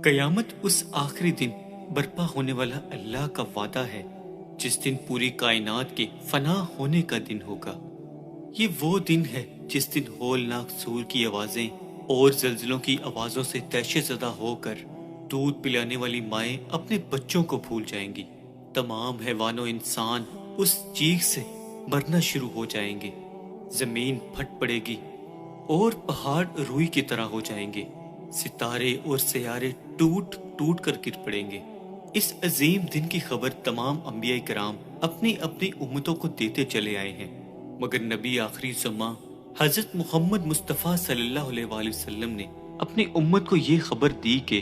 قیامت اس آخری دن برپا ہونے والا اللہ کا وعدہ ہے جس دن پوری کائنات کے فنا ہونے کا دن ہوگا۔ یہ وہ دن ہے جس دن ہولناک سور کی آوازیں اور زلزلوں کی آوازوں سے دہشت زدہ ہو کر دودھ پلانے والی مائیں اپنے بچوں کو بھول جائیں گی۔ تمام حیوان و انسان اس چیخ سے مرنا شروع ہو جائیں گے، زمین پھٹ پڑے گی اور پہاڑ روئی کی طرح ہو جائیں گے، ستارے اور سیارے ٹوٹ ٹوٹ کر گر پڑیں گے۔ اس عظیم دن کی خبر تمام انبیاء کرام اپنی اپنی امتوں کو دیتے چلے آئے ہیں، مگر نبی آخری زماں حضرت محمد مصطفیٰ صلی اللہ علیہ وآلہ وسلم نے اپنی امت کو یہ خبر دی کہ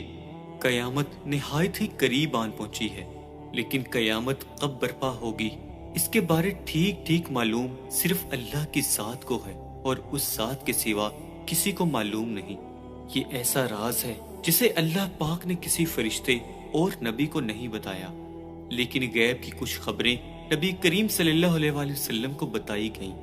قیامت نہایت ہی قریب آن پہنچی ہے، لیکن قیامت کب برپا ہوگی اس کے بارے ٹھیک ٹھیک معلوم صرف اللہ کی ذات کو ہے اور اس ذات کے سوا کسی کو معلوم نہیں۔ یہ ایسا راز ہے جسے اللہ پاک نے کسی فرشتے اور نبی کو نہیں بتایا، لیکن غیب کی کچھ خبریں نبی کریم صلی اللہ علیہ وآلہ وسلم کو بتائی گئیں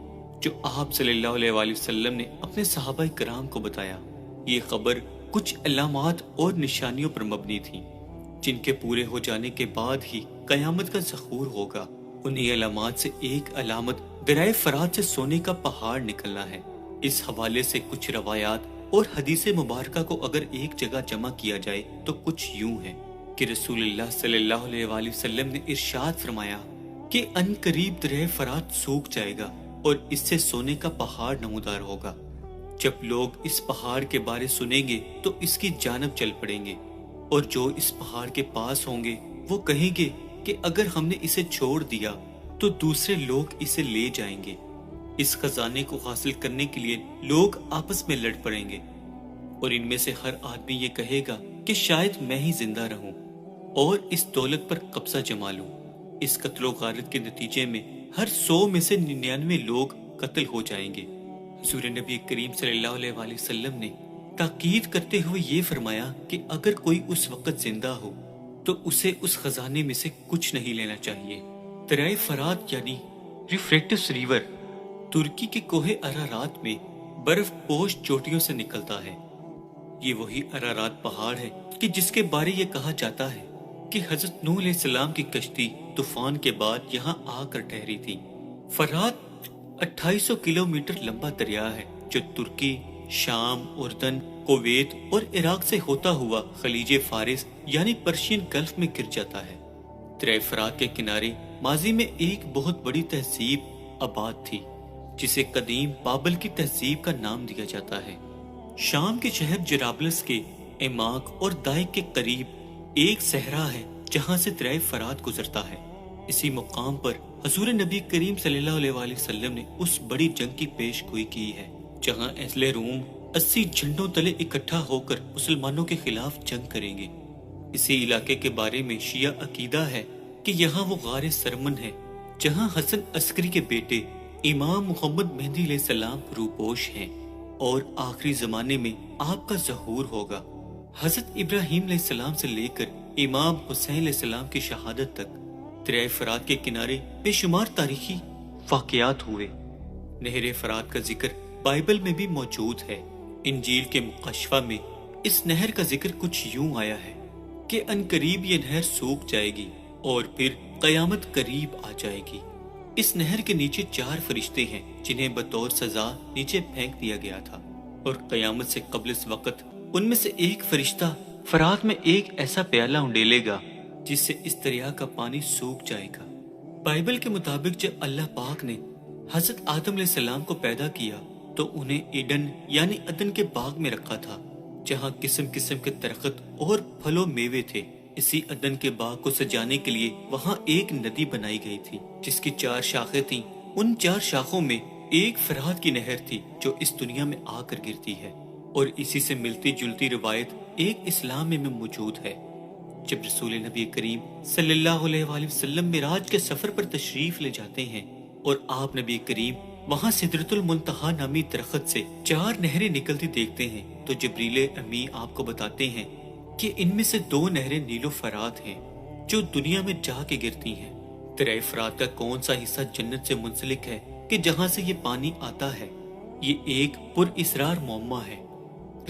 جو آپ صلی اللہ علیہ وآلہ وسلم نے اپنے صحابہ کرام کو بتایا۔ یہ خبر کچھ علامات اور نشانیوں پر مبنی تھی جن کے پورے ہو جانے کے بعد ہی قیامت کا ظہور ہوگا۔ انہی علامات سے ایک علامت درائے فرات سے سونے کا پہاڑ نکلنا ہے۔ اس حوالے سے کچھ روایات اور حدیث مبارکہ کو اگر ایک جگہ جمع کیا جائے تو کچھ یوں ہے کہ رسول اللہ صلی اللہ علیہ وآلہ وسلم نے ارشاد فرمایا کہ ان قریب دریا فرات سوکھ جائے گا اور اس سے سونے کا پہاڑ نمودار ہوگا۔ جب لوگ اس پہاڑ کے بارے سنیں گے تو اس کی جانب چل پڑیں گے، اور جو اس پہاڑ کے پاس ہوں گے وہ کہیں گے کہ اگر ہم نے اسے چھوڑ دیا تو دوسرے لوگ اسے لے جائیں گے۔ اس خزانے کو حاصل کرنے کے لیے لوگ آپس میں لڑ پڑیں گے، اور ان میں سے ہر آدمی یہ کہے گا کہ شاید میں ہی زندہ رہوں اور اس دولت پر قبضہ جما لوں۔ اس قتل و غارت کے نتیجے میں ہر 100 میں سے 99 لوگ قتل ہو جائیں گے۔ حضور نبی کریم صلی اللہ علیہ وآلہ وسلم نے تاکید کرتے ہوئے یہ فرمایا کہ اگر کوئی اس وقت زندہ ہو تو اسے اس خزانے میں سے کچھ نہیں لینا چاہیے۔ دریائے فرات یعنی ریفریکٹس ریور ترکی کے کوہ ارارات میں برف پوش چوٹیوں سے نکلتا ہے۔ یہ وہی ارارات پہاڑ ہے کہ جس کے بارے یہ کہا جاتا ہے کہ حضرت نوح علیہ السلام کی کشتی طوفان کے بعد یہاں آ کر ٹھہری تھی۔ فرات 2800 کلومیٹر لمبا دریا ہے جو ترکی، شام، اردن، کویت اور عراق سے ہوتا ہوا خلیج فارس یعنی پرشین گلف میں گر جاتا ہے۔ دریائے فرات کے کنارے ماضی میں ایک بہت بڑی تہذیب آباد تھی جسے قدیم بابل کی تہذیب کا نام دیا جاتا ہے۔ شام کے شہر جرابلس کے ایماک اور دائق کے قریب ایک صحرا ہے جہاں سے دریائے فرات گزرتا ہے۔ اسی مقام پر حضور نبی کریم صلی اللہ علیہ وآلہ وسلم نے اس بڑی جنگ کی پیش گوئی کی ہے جہاں اہل روم 80 جھنڈوں تلے اکٹھا ہو کر مسلمانوں کے خلاف جنگ کریں گے۔ اسی علاقے کے بارے میں شیعہ عقیدہ ہے کہ یہاں وہ غار سرمن ہے جہاں حسن عسکری کے بیٹے امام محمد مہدی علیہ السلام روپوش ہیں، اور آخری زمانے میں آپ کا ظہور ہوگا۔ حضرت ابراہیم علیہ السلام سے لے کر امام حسین علیہ السلام کی شہادت تک دریائے فرات کے کنارے بے شمار تاریخی واقعات ہوئے۔ نہر فرات کا ذکر بائبل میں بھی موجود ہے۔ انجیل کے مکاشفہ میں اس نہر کا ذکر کچھ یوں آیا ہے کہ ان قریب یہ نہر سوکھ جائے گی اور پھر قیامت قریب آ جائے گی۔ اس نہر کے نیچے 4 فرشتے ہیں جنہیں بطور سزا نیچے پھینک دیا گیا تھا، اور قیامت سے قبل اس وقت ان میں سے ایک فرشتہ فرات میں ایک ایسا پیالہ انڈیلے گا جس سے اس دریا کا پانی سوکھ جائے گا۔ بائبل کے مطابق جب اللہ پاک نے حضرت آدم علیہ السلام کو پیدا کیا تو انہیں ایڈن یعنی عدن کے باغ میں رکھا تھا جہاں قسم قسم کے درخت اور پھل و میوے تھے۔ اسی عدن کے باغ کو سجانے کے لیے وہاں ایک ندی بنائی گئی تھی جس کی 4 شاخیں تھیں۔ ان 4 شاخوں میں ایک فرات کی نہر تھی جو اس دنیا میں آ کر گرتی ہے، اور اسی سے ملتی جلتی روایت ایک اسلام میں موجود ہے۔ جب رسول نبی کریم صلی اللہ علیہ وآلہ وسلم معراج کے سفر پر تشریف لے جاتے ہیں اور آپ نبی کریم وہاں سدرۃ المنتہا نامی درخت سے 4 نہریں نکلتی دیکھتے ہیں تو جبریل امی آپ کو بتاتے ہیں کہ ان میں سے 2 نہریں نیل و فرات ہیں جو دنیا میں جا کے گرتی ہیں۔ دریائے فرات کا کون سا حصہ جنت سے منسلک ہے کہ جہاں سے یہ پانی آتا ہے؟ یہ ایک پر اسرار معمہ ہے۔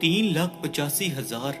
3,85,000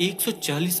140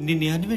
99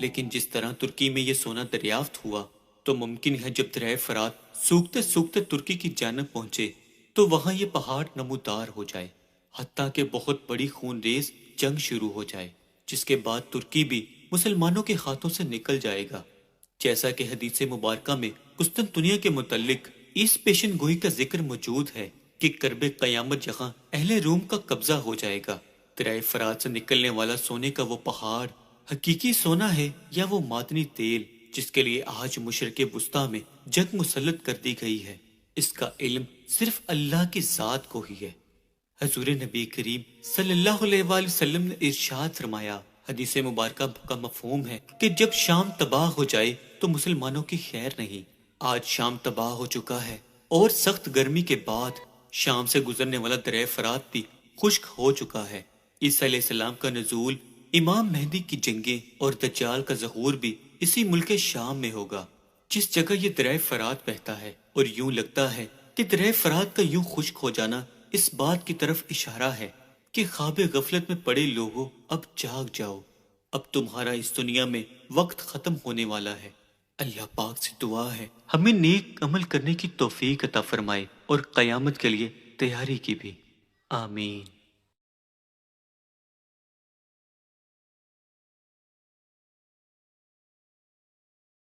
لیکن جس طرح ترکی میں یہ سونا دریافت ہوا تو ممکن ہے جب دریائے فرات سوکھتے سوکھتے ترکی کی جانب پہنچے تو وہاں یہ پہاڑ نمودار ہو جائے، حتیٰ کہ بہت بڑی خون ریز جنگ شروع ہو جائے، جس کے بعد ترکی بھی مسلمانوں کے ہاتھوں سے نکل جائے گا، جیسا کہ حدیث مبارکہ میں قسطنطنیہ کے متعلق اس پیشن گوئی کا ذکر موجود ہے کہ کرب قیامت جہاں اہل روم کا قبضہ ہو جائے گا، دریائے فرات سے نکلنے والا سونے کا وہ پہاڑ حقیقی سونا ہے یا وہ معدنی تیل جس کے لیے آج مشرق وسطیٰ میں جنگ مسلط کر دی گئی ہے، اس کا علم صرف اللہ کی ذات کو ہی ہے۔ حضور نبی کریم صلی اللہ علیہ وآلہ وسلم نے ارشاد فرمایا، حدیث مبارکہ کا مفہوم ہے کہ جب شام تباہ ہو جائے تو مسلمانوں کی خیر نہیں۔ آج شام تباہ ہو چکا ہے اور سخت گرمی کے بعد شام سے گزرنے والا دریائے فرات بھی خشک ہو چکا ہے۔ عیسیٰ علیہ السلام کا نزول، امام مہدی کی جنگیں اور دجال کا ظہور بھی اسی ملک شام میں ہوگا جس جگہ یہ دریائے فرات بہتا ہے، اور یوں لگتا ہے کہ دریائے فرات کا یوں خشک ہو جانا اس بات کی طرف اشارہ ہے کہ خواب غفلت میں پڑے لوگوں اب جاگ جاؤ، اب تمہارا اس دنیا میں وقت ختم ہونے والا ہے۔ اللہ پاک سے دعا ہے ہمیں نیک عمل کرنے کی توفیق عطا فرمائے اور قیامت کے لیے تیاری کی بھی، آمین۔